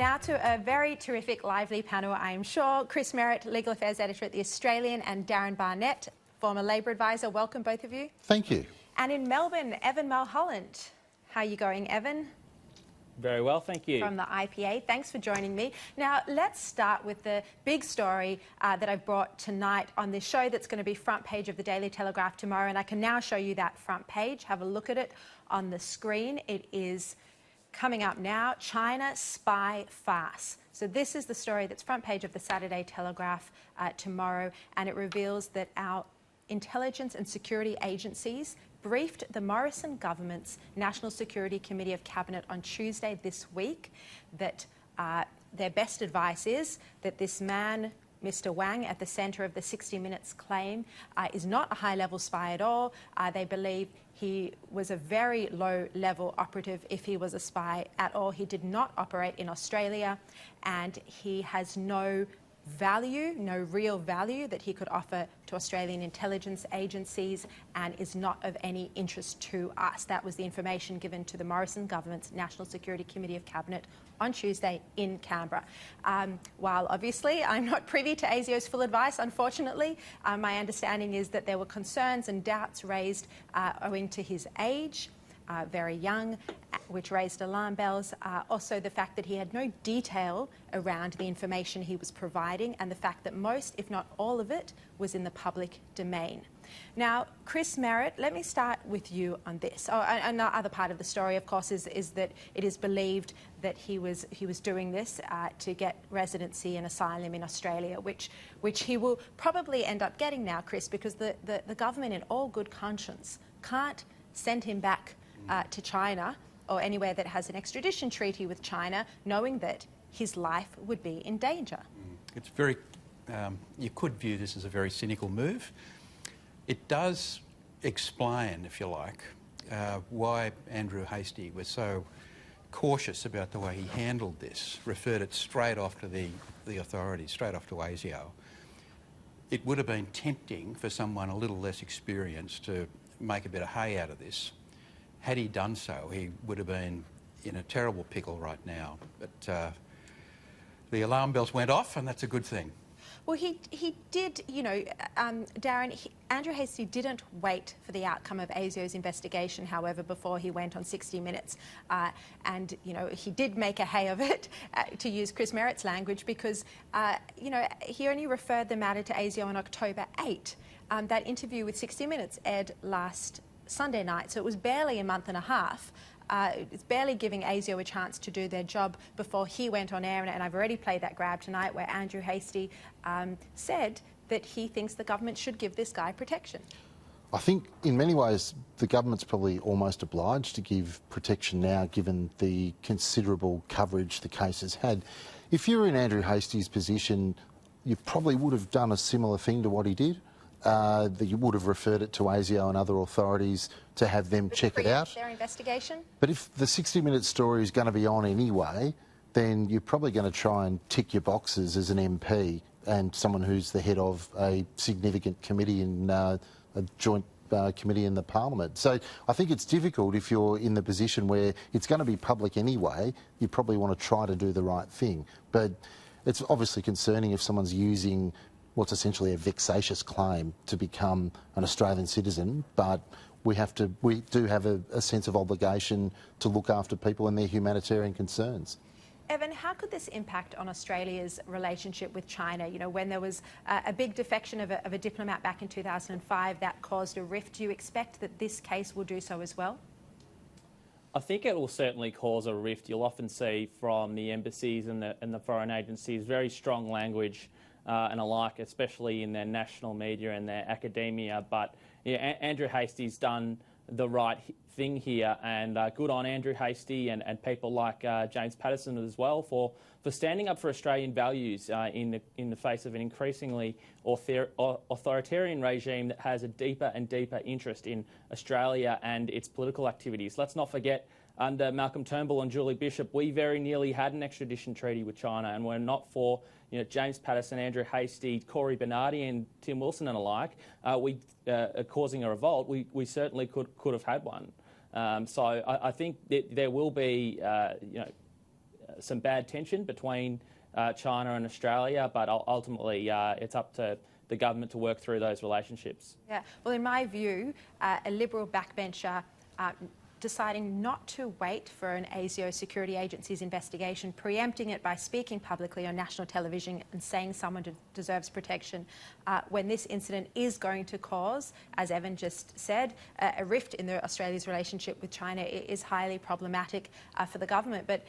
Now to a very terrific, lively panel, I am sure. Chris Merritt, Legal Affairs Editor at The Australian, and Darrin Barnett, former Labor Advisor. Welcome, both of you. Thank you. And in Melbourne, Evan Mulholland. How are you going, Evan? Very well, thank you. From the IPA. Thanks for joining me. Now, let's start with the big story that I've brought tonight on this show that's going to be front page of the Daily Telegraph tomorrow, and I can now show you that front page. Have a look at it on the screen. It is coming up now, China spy farce. So this is the story that's front page of the Saturday Telegraph tomorrow, and it reveals that our intelligence and security agencies briefed the Morrison government's National Security Committee of Cabinet on Tuesday this week that their best advice is that this man, Mr. Wang, at the centre of the 60 Minutes claim, is not a high-level spy at all. They believe he was a very low-level operative if he was a spy at all. He did not operate in Australia, and he has no value, no real value that he could offer to Australian intelligence agencies, and is not of any interest to us. That was the information given to the Morrison government's National Security Committee of Cabinet on Tuesday in Canberra. While obviously I'm not privy to ASIO's full advice, unfortunately, my understanding is that there were concerns and doubts raised owing to his age, very young, which raised alarm bells. Also the fact that he had no detail around the information he was providing, and the fact that most, if not all of it, was in the public domain. Now, Chris Merritt, let me start with you on this. Oh, and the other part of the story, of course, is that it is believed that he was doing this to get residency and asylum in Australia, which he will probably end up getting now, Chris, because the government, in all good conscience, can't send him back to China or anywhere that has an extradition treaty with China, knowing that his life would be in danger. It's very, you could view this as a very cynical move. It does explain, if you like, why Andrew Hastie was so cautious about the way he handled this, referred it straight off to the authorities, straight off to ASIO. It would have been tempting for someone a little less experienced to make a bit of hay out of this. Had he done so, he would have been in a terrible pickle right now. But the alarm bells went off, and that's a good thing. Well, he did, you know, Darrin, Andrew Hastie didn't wait for the outcome of ASIO's investigation, however, before he went on 60 Minutes. And, you know, he did make a hay of it, to use Chris Merritt's language, because, you know, he only referred the matter to ASIO on October 8. That interview with 60 Minutes aired last Sunday night, so it was barely a month and a half. It's barely giving ASIO a chance to do their job before he went on air, and I've already played that grab tonight where Andrew Hastie said that he thinks the government should give this guy protection. I think in many ways the government's probably almost obliged to give protection now, given the considerable coverage the case has had. If you were in Andrew Hastie's position, you probably would have done a similar thing to what he did. That you would have referred it to ASIO and other authorities to have them check it out. Their investigation? But if the 60 Minutes story is going to be on anyway, then you're probably going to try and tick your boxes as an MP and someone who's the head of a significant committee in a joint committee in the Parliament. So I think it's difficult if you're in the position where it's going to be public anyway. You probably want to try to do the right thing. But it's obviously concerning if someone's using what's essentially a vexatious claim to become an Australian citizen, but we do have a sense of obligation to look after people and their humanitarian concerns. Evan, how could this impact on Australia's relationship with China? You know, when there was a big defection of a diplomat back in 2005, that caused a rift. Do you expect that this case will do so as well? I think it will certainly cause a rift. You'll often see from the embassies and the foreign agencies very strong language and alike, especially in their national media and their academia. But yeah, Andrew Hastie's done the right thing here, and good on Andrew Hastie and people like James Paterson as well for standing up for Australian values in the face of an increasingly authoritarian regime that has a deeper and deeper interest in Australia and its political activities. Let's not forget, under Malcolm Turnbull and Julie Bishop, we very nearly had an extradition treaty with China, and we're not for James Paterson, Andrew Hastie, Corey Bernardi and Tim Wilson and alike, causing a revolt. We certainly could have had one. So I think that there will be some bad tension between China and Australia, but ultimately it's up to the government to work through those relationships. Yeah, well, in my view, a Liberal backbencher deciding not to wait for an ASIO security agency's investigation, preempting it by speaking publicly on national television and saying someone deserves protection when this incident is going to cause, as Evan just said, a rift in Australia's relationship with China is highly problematic for the government. But